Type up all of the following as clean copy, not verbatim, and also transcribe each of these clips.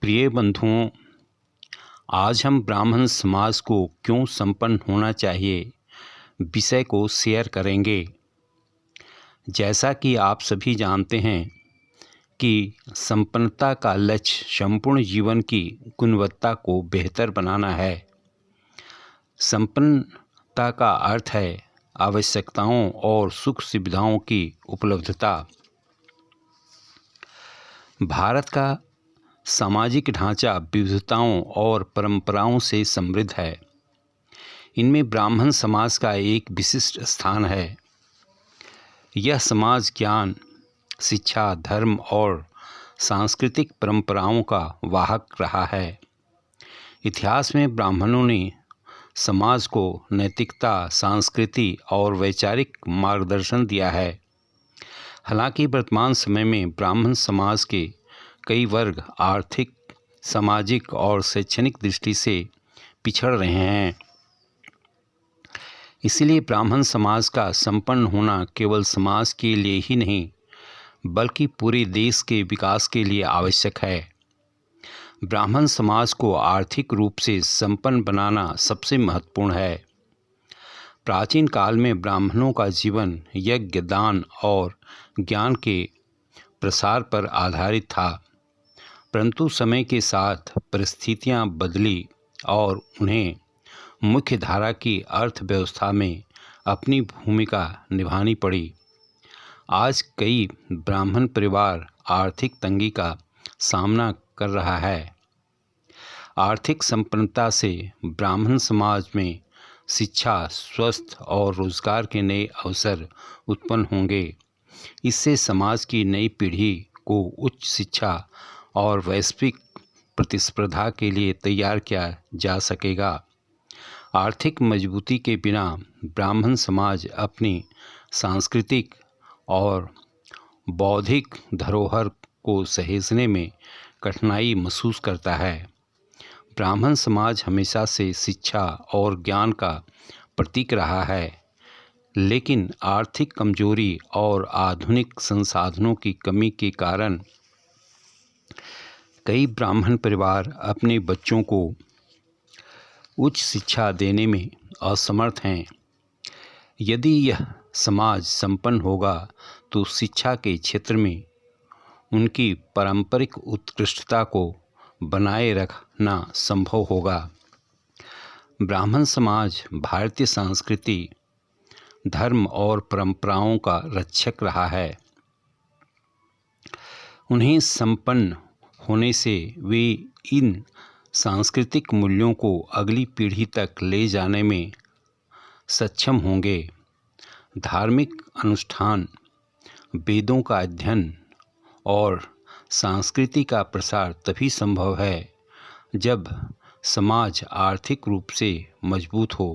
प्रिय बंधुओं, आज हम ब्राह्मण समाज को क्यों संपन्न होना चाहिए विषय को शेयर करेंगे। जैसा कि आप सभी जानते हैं कि संपन्नता का लक्ष्य संपूर्ण जीवन की गुणवत्ता को बेहतर बनाना है। संपन्नता का अर्थ है आवश्यकताओं और सुख सुविधाओं की उपलब्धता। भारत का सामाजिक ढांचा विविधताओं और परंपराओं से समृद्ध है। इनमें ब्राह्मण समाज का एक विशिष्ट स्थान है। यह समाज ज्ञान, शिक्षा, धर्म और सांस्कृतिक परंपराओं का वाहक रहा है। इतिहास में ब्राह्मणों ने समाज को नैतिकता, संस्कृति और वैचारिक मार्गदर्शन दिया है। हालांकि वर्तमान समय में ब्राह्मण समाज के कई वर्ग आर्थिक, सामाजिक और शैक्षणिक दृष्टि से पिछड़ रहे हैं। इसलिए ब्राह्मण समाज का संपन्न होना केवल समाज के लिए ही नहीं बल्कि पूरे देश के विकास के लिए आवश्यक है। ब्राह्मण समाज को आर्थिक रूप से संपन्न बनाना सबसे महत्वपूर्ण है। प्राचीन काल में ब्राह्मणों का जीवन यज्ञ, दान और ज्ञान के प्रसार पर आधारित था, परंतु समय के साथ परिस्थितियां बदली और उन्हें मुख्य धारा की अर्थव्यवस्था में अपनी भूमिका निभानी पड़ी। आज कई ब्राह्मण परिवार आर्थिक तंगी का सामना कर रहा है। आर्थिक संपन्नता से ब्राह्मण समाज में शिक्षा, स्वास्थ्य और रोजगार के नए अवसर उत्पन्न होंगे। इससे समाज की नई पीढ़ी को उच्च शिक्षा और वैश्विक प्रतिस्पर्धा के लिए तैयार किया जा सकेगा। आर्थिक मजबूती के बिना ब्राह्मण समाज अपनी सांस्कृतिक और बौद्धिक धरोहर को सहेजने में कठिनाई महसूस करता है। ब्राह्मण समाज हमेशा से शिक्षा और ज्ञान का प्रतीक रहा है, लेकिन आर्थिक कमजोरी और आधुनिक संसाधनों की कमी के कारण कई ब्राह्मण परिवार अपने बच्चों को उच्च शिक्षा देने में असमर्थ हैं। यदि यह समाज संपन्न होगा तो शिक्षा के क्षेत्र में उनकी पारंपरिक उत्कृष्टता को बनाए रखना संभव होगा। ब्राह्मण समाज भारतीय संस्कृति, धर्म और परंपराओं का रक्षक रहा है। उन्हें संपन्न होने से वे इन सांस्कृतिक मूल्यों को अगली पीढ़ी तक ले जाने में सक्षम होंगे। धार्मिक अनुष्ठान, वेदों का अध्ययन और संस्कृति का प्रसार तभी संभव है जब समाज आर्थिक रूप से मजबूत हो।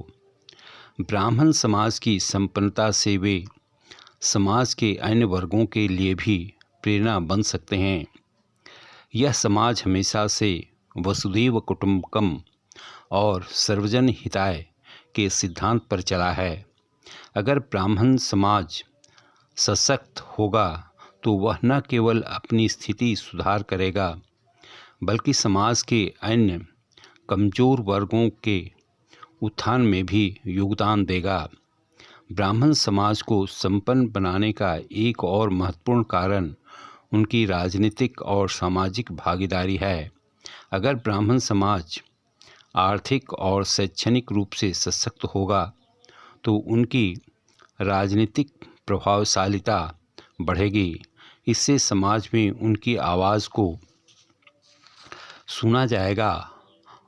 ब्राह्मण समाज की संपन्नता से वे समाज के अन्य वर्गों के लिए भी प्रेरणा बन सकते हैं। यह समाज हमेशा से वसुधैव कुटुम्बकम और सर्वजन हिताय के सिद्धांत पर चला है। अगर ब्राह्मण समाज सशक्त होगा तो वह न केवल अपनी स्थिति सुधार करेगा बल्कि समाज के अन्य कमजोर वर्गों के उत्थान में भी योगदान देगा। ब्राह्मण समाज को संपन्न बनाने का एक और महत्वपूर्ण कारण उनकी राजनीतिक और सामाजिक भागीदारी है। अगर ब्राह्मण समाज आर्थिक और शैक्षणिक रूप से सशक्त होगा तो उनकी राजनीतिक प्रभावशीलता बढ़ेगी। इससे समाज में उनकी आवाज़ को सुना जाएगा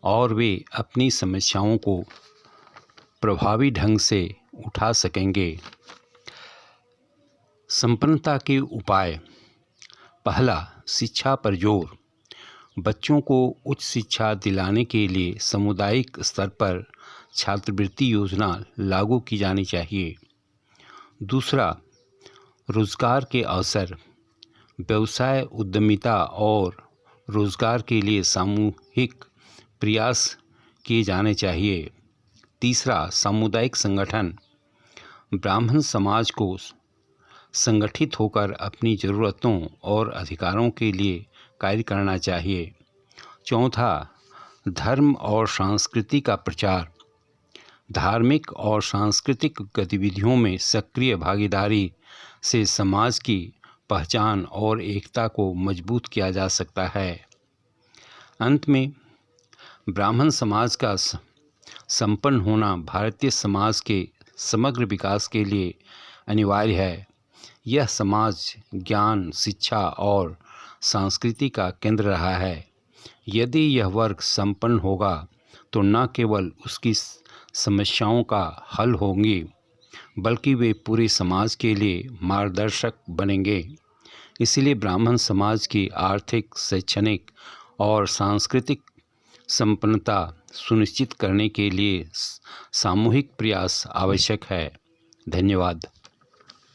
और वे अपनी समस्याओं को प्रभावी ढंग से उठा सकेंगे। संपन्नता के उपाय। पहला, शिक्षा पर जोर। बच्चों को उच्च शिक्षा दिलाने के लिए सामुदायिक स्तर पर छात्रवृत्ति योजना लागू की जानी चाहिए। दूसरा, रोजगार के अवसर। व्यवसाय, उद्यमिता और रोजगार के लिए सामूहिक प्रयास किए जाने चाहिए। तीसरा, सामुदायिक संगठन। ब्राह्मण समाज को संगठित होकर अपनी ज़रूरतों और अधिकारों के लिए कार्य करना चाहिए। चौथा, धर्म और संस्कृति का प्रचार। धार्मिक और सांस्कृतिक गतिविधियों में सक्रिय भागीदारी से समाज की पहचान और एकता को मजबूत किया जा सकता है। अंत में, ब्राह्मण समाज का संपन्न होना भारतीय समाज के समग्र विकास के लिए अनिवार्य है। यह समाज ज्ञान, शिक्षा और संस्कृति का केंद्र रहा है। यदि यह वर्ग संपन्न होगा तो न केवल उसकी समस्याओं का हल होंगी, बल्कि वे पूरे समाज के लिए मार्गदर्शक बनेंगे। इसलिए ब्राह्मण समाज की आर्थिक, शैक्षणिक और सांस्कृतिक संपन्नता सुनिश्चित करने के लिए सामूहिक प्रयास आवश्यक है। धन्यवाद।